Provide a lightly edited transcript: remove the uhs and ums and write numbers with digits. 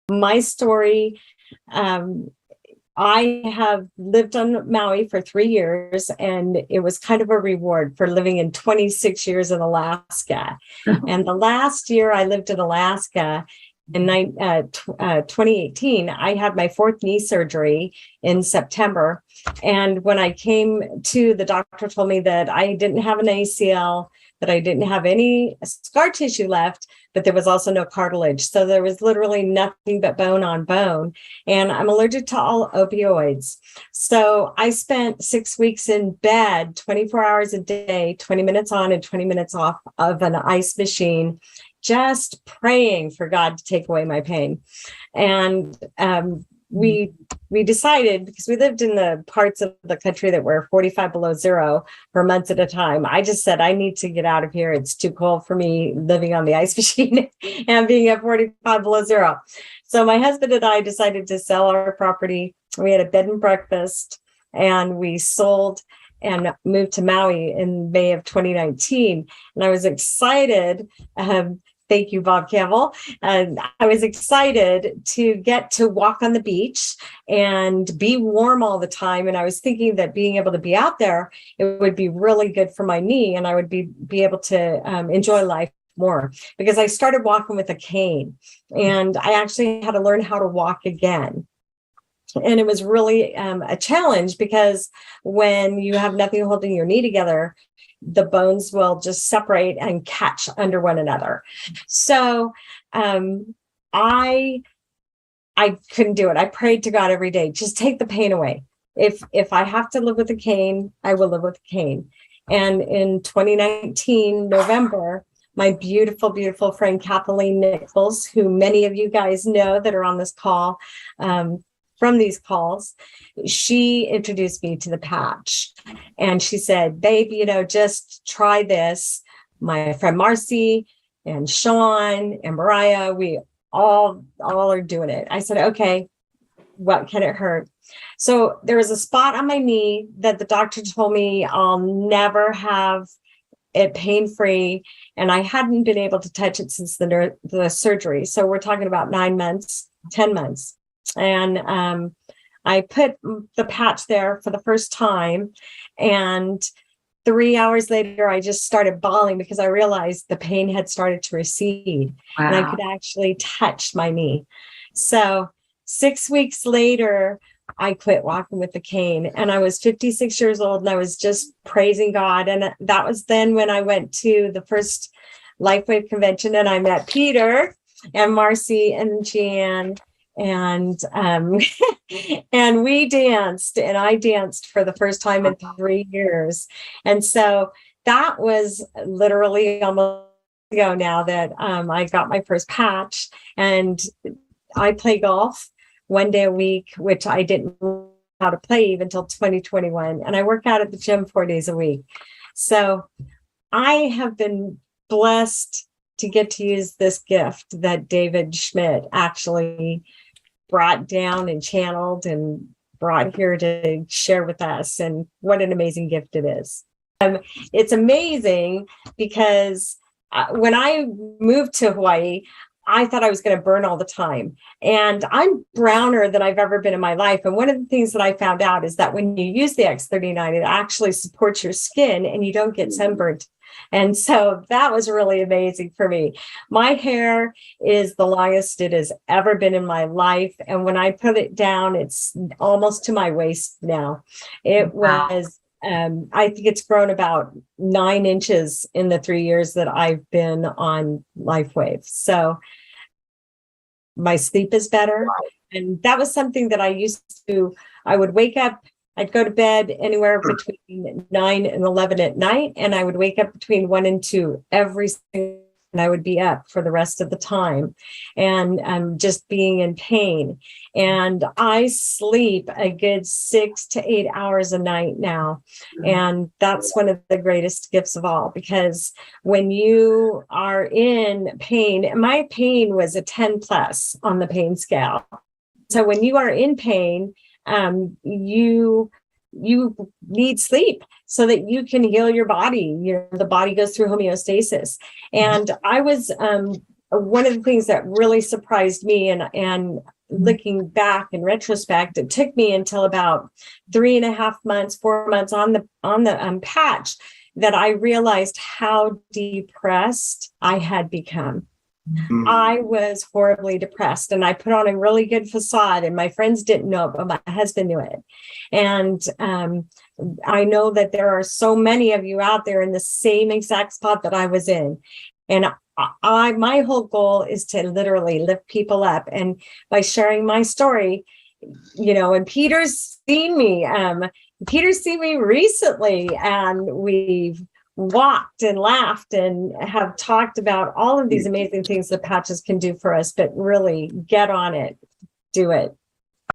My story, I have lived on Maui for 3 years, and it was kind of a reward for living in 26 years in Alaska. And the last year I lived in Alaska in 2018, I had my fourth knee surgery in September. And when I came to, the doctor told me that I didn't have an ACL, that I didn't have any scar tissue left, but there was also no cartilage. So there was literally nothing but bone on bone. And I'm allergic to all opioids. So I spent 6 weeks in bed, 24 hours a day, 20 minutes on and 20 minutes off of an ice machine, just praying for God to take away my pain. And we decided, because we lived in the parts of the country that were 45 below zero for months at a time. I just said, I need to get out of here. It's too cold for me living on the ice machine and being at 45 below zero. So my husband and I decided to sell our property. We had a bed and breakfast, and we sold and moved to Maui in May of 2019. And I was excited. Thank you, Bob Campbell. And I was excited to get to walk on the beach and be warm all the time. And I was thinking that being able to be out there, it would be really good for my knee, and I would be able to enjoy life more, because I started walking with a cane, and I actually had to learn how to walk again. And it was really a challenge, because when you have nothing holding your knee together, the bones will just separate and catch under one another. So I couldn't do it. I prayed to God every day, just take the pain away. If I have to live with a cane, I will live with a cane. And in 2019, November, my beautiful, beautiful friend, Kathleen Nichols, who many of you guys know that are on this call, from these calls, she introduced me to the patch. And she said, babe, just try this. My friend Marcy and Sean and Mariah, we all are doing it. I said, okay, what can it hurt? So there was a spot on my knee that the doctor told me I'll never have it pain-free. And I hadn't been able to touch it since the surgery. So we're talking about 9 months, 10 months. And I put the patch there for the first time, and 3 hours later, I just started bawling because I realized the pain had started to recede. Wow. And I could actually touch my knee. So 6 weeks later, I quit walking with the cane, and I was 56 years old, and I was just praising God. And that was then when I went to the first Lifewave convention, and I met Peter and Marcy and Jan. And and we danced, and I danced for the first time in 3 years. And so that was literally almost ago now that I got my first patch. And I play golf 1 day a week, which I didn't know how to play even until 2021. And I work out at the gym 4 days a week. So I have been blessed to get to use this gift that David Schmidt actually brought down and channeled and brought here to share with us. And what an amazing gift it is. It's amazing because when I moved to Hawaii, I thought I was going to burn all the time. And I'm browner than I've ever been in my life. And one of the things that I found out is that when you use the X39, it actually supports your skin and you don't get sunburned. And so that was really amazing for me. My hair is the longest it has ever been in my life. And when I put it down, it's almost to my waist now. It was, I think it's grown about 9 inches in the 3 years that I've been on Lifewave. So my sleep is better. And that was something that I used to, I would wake up, I'd go to bed anywhere between 9 and 11 at night, and I would wake up between 1 and 2 every single, and I would be up for the rest of the time, and just being in pain. And I sleep a good 6 to 8 hours a night now. And that's one of the greatest gifts of all, because when you are in pain, my pain was a 10 plus on the pain scale. So when you are in pain, you need sleep so that you can heal your body. The body goes through homeostasis. And I was one of the things that really surprised me, and looking back in retrospect, it took me until about 3.5 months, 4 months on the patch that I realized how depressed I had become. I was horribly depressed, and I put on a really good facade, and my friends didn't know it, but my husband knew it. And I know that there are so many of you out there in the same exact spot that I was in. And my whole goal is to literally lift people up. And by sharing my story, and Peter's seen me recently, and we've walked and laughed and have talked about all of these amazing things that patches can do for us. But really, get on it, do it.